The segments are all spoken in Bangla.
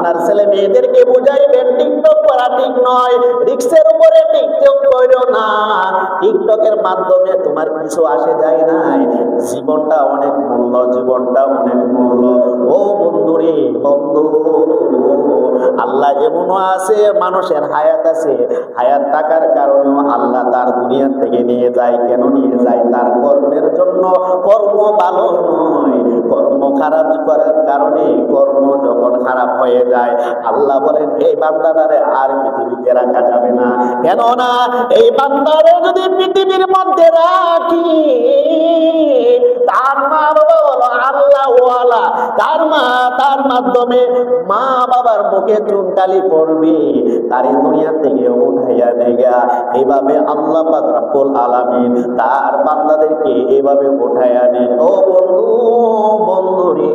আপনার ছেলে মেয়েদেরকে বুঝাইবেন টিকটক করা ঠিক নয়, রিক্সের উপরে টিকটক করো না, টিকটকের মাধ্যমে তোমার কিছু আসে যায় নাই, জীবনটা অনেক মূল্য, জীবনটা অনেক মূল্য। ও বন্ধুরে বন্ধু, আল্লাহ এমনও আছে মানুষের হায়াত আছে, হায়াত থাকার কারণেও আল্লাহ তার দুনিয়ার থেকে নিয়ে যায়। কেন নিয়ে যায়? তার কর্মের জন্য। কর্ম ভালো নয়, কর্ম খারাপ করার কারণে, কর্ম যখন খারাপ হয়ে যায় আল্লাহ বলেন এই বান্দাটারে আর পৃথিবীতে রাখা যাবে না। কেননা এই বান্দারে যদি পৃথিবীর মধ্যে রাখি, তার মা বাবা হলো আল্লাহ ওয়ালা, তার মাধ্যমে মা বাবার মুখে চুনকালি পড়বে, তার এই দুনিয়া থেকে উঠাইয়া নেগা। এইভাবে আল্লাহ পাক রব্বুল আলামিন তার বান্দাদেরকে এইভাবে উঠাইয়া নেন। ও বন্ধু, বন্ধুরে,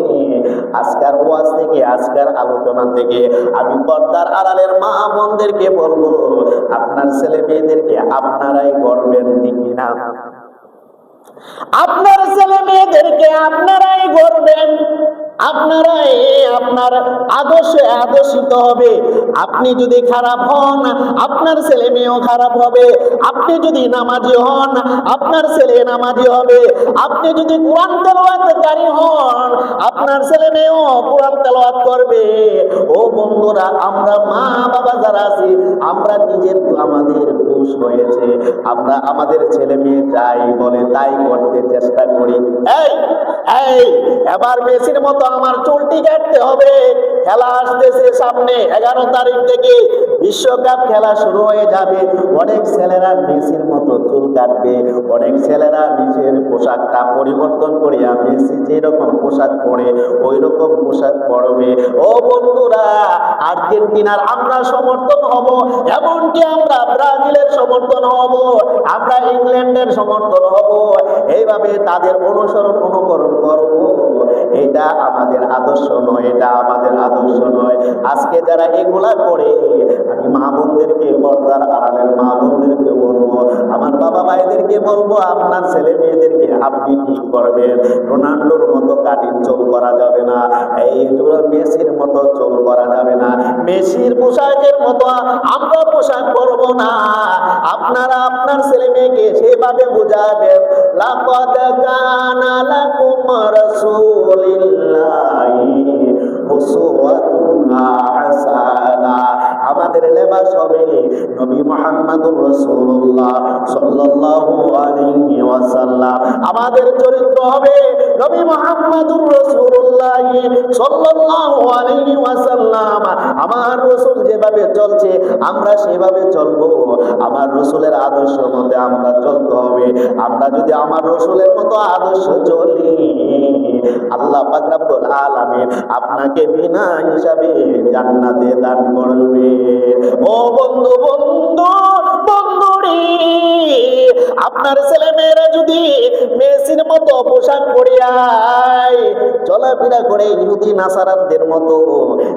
আজকের ওয়াজ থেকে, আজকের আলোচনা থেকে আমি পর্দার আড়ালের মা বোনদেরকে বলবো, আপনার ছেলে মেয়েদেরকে আপনারাই গড়বেন, ঠিক না? আপনার ছেলে মেয়েদেরকে আপনারাই গড়বেন, আপনারাই আপনার আদর্শে আদর্শিত হবে। আপনি যদি খারাপ হন আপনার ছেলে মেয়েও খারাপ হবে, আপনি যদি নামাজি হন আপনার ছেলে নামাজি হবে, আপনি যদি কোরআন তেলাওয়াতকারী হন আপনার ছেলে মেয়েও কোরআন তেলাওয়াত করবে। ও বন্ধুরা, আমরা মা বাবা যারা আছি আমরা নিজের আমাদের দোষ হয়েছে, আমরা আমাদের ছেলে মেয়ে যাই বলে তাই করতে চেষ্টা করি। এই এবার মেসির মতো আমার চুলটি কাটতে হবে, খেলা আসতেছে সামনে, 11 তারিখ থেকে বিশ্বকাপ খেলা শুরু হয়ে যাবে। অনেক ছেলেরা মেসির মতো চুল কাটবে, অনেক ছেলেরা নিজের পোশাকটা পরিবর্তন করে মেসি যেরকম পোশাক পরে ওই রকম পোশাক পরবে। ও বন্ধুরা, আর্জেন্টিনার আমরা সমর্থন হব, এমনকি আমরা ব্রাজিলের সমর্থন হব, আমরা ইংল্যান্ডের সমর্থন হব, এইভাবে তাদের অনুসরণ অনুকরণ করব। এটা আমাদের আদর্শ নয়, এটা আমাদের আদর্শ নয়। আজকে যারা এগুলা করে, আমি মা বোনদেরকে, পর্দার আড়ালের মা বোনদেরকে বলবো, আমার বাবা ভাইদেরকে বলবো, আপনার ছেলে মেয়েদেরকে আপনি ঠিক করবেন। রোনাল্ডোর মতো কাটিং চুল করা যাবে না, এই মেসির মতো চুল করা যাবে না, মেসির পোশাকের মতো আমরা পোশাক পরবো না। আপনারা আপনার ছেলে মেয়েকে সেভাবে বুঝাবেন, লাকাদ কানা লাকুম রাসূলিল্লাহি উসওয়াতুন হাসানাহ। আমাদের লেবাস হবে নবী মুহাম্মদুর রাসূলুল্লাহ সাল্লাল্লাহু আলাইহি ওয়াসাল্লাম, আমাদের চরিত্র হবে নবী মুহাম্মদুর রাসূলুল্লাহ সাল্লাল্লাহু আলাইহি ওয়াসাল্লাম। আমার রাসূল যেভাবে চলছে আমরা সেভাবে চলবো, আমার রাসূলের আদর্শ মতে আমরা চলতে হবে। আমরা যদি আমার রাসূলের মতো আদর্শ চলি, আল্লাহ পাক রব্বুল আলামিন আপনাকে বিনা হিসাবে জান্নাতে দান করবে। ও বন্ধু, বন্ধু, বন্ধুরে, আপনার ছেলে মেয়েরা যদি মেসির মতো পোশাক পরিয়ায় চলাফেরা করে ইহুদি নাসারাদের মতো,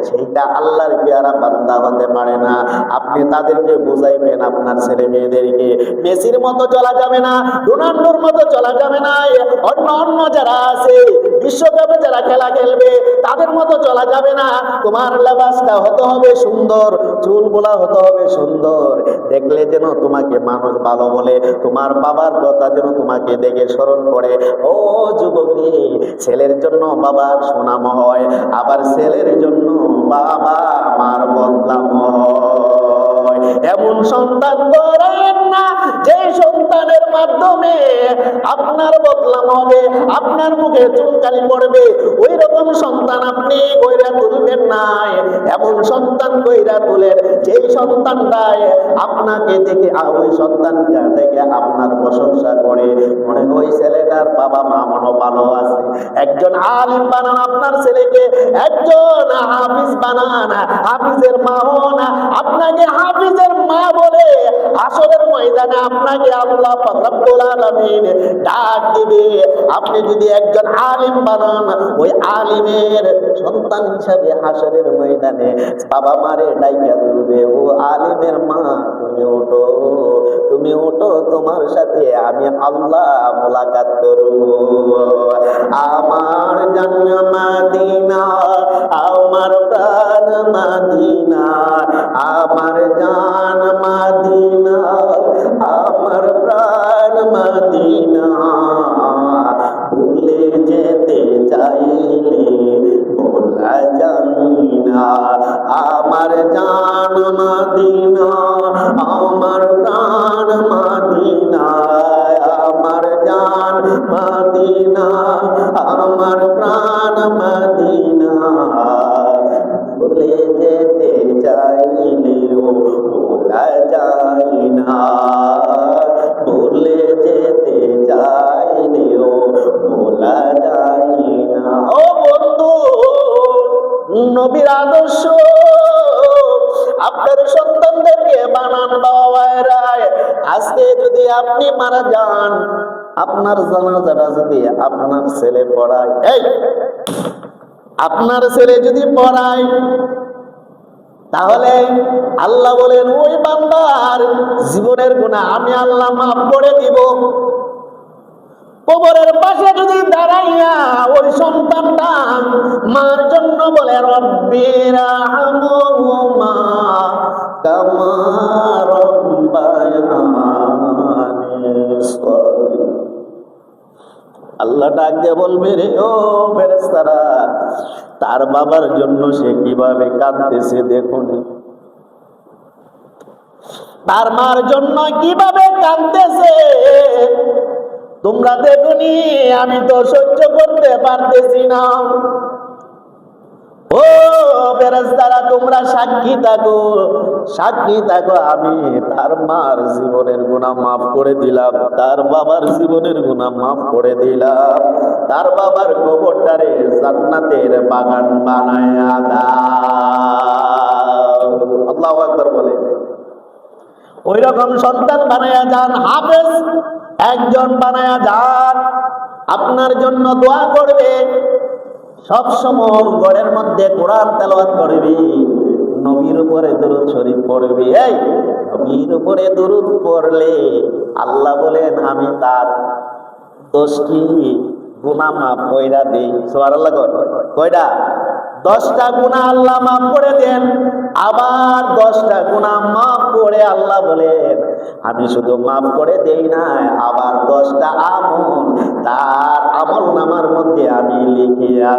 সেইটা আল্লাহর পেয়ারা বান্দা হতে পারে না। আপনি তাদেরকে বুঝাইবেন আপনার ছেলে মেয়েদেরকে মেসির মতো চলা যাবে না, রোনাল্ডোর মতো চলা যাবে না, অন্য অন্য যারা আছে বিশ্বকাপে যারা খেলা খেলবে তাদের মতো চলা যাবে না। তোমার লেবাসটা হতে হবে সুন্দর, চুলগুলা হতে হবে সুন্দর, দেখলে যেন তোমাকে মানুষ ভালো বলে, তোমার বাবার কথা যেন তোমাকে দেখে স্মরণ করে। ও যুবকী, ছেলের জন্য বাবার সুনাম হয়, আবার ছেলের জন্য বাবা মার বদনাম হয়। এমন সন্তান করেন না যে সন্তানের মাধ্যমে আপনার বদনাম হবে, আপনার মুখে চুনকালি পড়বে, ওই রকম সন্তান আপনি কইরা তুলবেন না। এমন সন্তান কইরা তুলেন যেই সন্তানটাই আপনাকে দেখে, ওই সন্তানটা দেখে আপনার প্রশংসা করে, মনে হয় ছেলেটার বাবা মা মনে ভালো আছে। একজন আলিম বানান আপনার ছেলেকে, একজন হাফিজ বানান, হাফিজের মা হন, আপনাকে হাফিজের মা বলে হাসরের ময়দানে আপনাকে আল্লাহ পাক রব্বুল আলামিন ডাক দিবে। আপনি যদি একজন আলিম বানান, ওই আলিমের সন্তান হিসাবে হাসরের ময়দানে বাবা মারে ডাইকা দিবে, ও আলিমের মা তুমি ওঠো, তুমি ওঠো, তোমার সাথে আমি আল্লাহ মোলাকাত করব। আমার জান্নাত মদিনা, আমার প্রাণ মদিনা, আমার জান মদিনা, আমার প্রাণ মদিনা, ভুলে যেতে চাইলে ভোলা যায় না। আমার জান মদিনা, আমার প্রাণ মদিনা, আমার জান মদিনা, আমার প্রাণ মদিনা, ভুলে যেতে চাইলেও ভোলা যায় না, ভুলে যেতে চাইলেও ভোলা যায় না। ও বন্ধু, নবীর আদর্শ আপনার সন্তানদেরকে বানান বাবারা। আজকে যদি আপনি মারা যান, আপনার জানাজাটা যদি আপনার ছেলে পড়ায়, এই আপনার ছেলে যদি পড়ায়, তাহলে আল্লাহ বলেন ওই বান্দার জীবনের গুনাহ আমি আল্লাহ মাফ করে দিব। কবরের পাশে যদি দাঁড়াইয়া ওই সন্তানটা মার জন্য বলে রব্বিরহামহুমা কামা রব্বায়ানি সগীরা, আল্লাহ ডাক দিয়ে বলবে, রে ও ফেরেশতারা, তার বাবার জন্য সে কিভাবে কাঁদতেছে দেখুনি, তার মার জন্য কিভাবে কাঁদতেছে তোমরা দেখুনি, আমি তো সহ্য করতে পারতেছি না। ও ফেরেশতারা, তোমরা সাক্ষী থাকো, সাক্ষী থাকো, আমি তার মার জীবনের গুনাহ মাফ করে দিলাম, তার বাবার জীবনের গুনাহ মাফ করে দিলাম, তার বাবার কবরটারে জান্নাতের বাগান বানায়া দাও। আল্লাহু আকবার বলে। ওই রকম সন্তান বানায়া যান, হাফেজ একজন বানায়া যান, আপনার জন্য দোয়া করবে, সব সময় ঘরের মধ্যে কোরআন তেলাওয়াত করবে, নবীর উপরে দরুদ শরীফ পড়বে। এই নবীর উপরে দরুদ পড়লে আল্লাহ বলেন আমি তার 10টি গুনাহ মাফ কইরা দেই। সুবহানাল্লাহ। কয়টা? 10টা গুনাহ আল্লাহ মাফ করে দেন। আবার 10টা গুনাহ মাফ করে আল্লাহ বলেন আমি শুধু মাফ করে দেই না, আবার 10টা আমল তার আমল নামার মধ্যে আমি লিখিয়া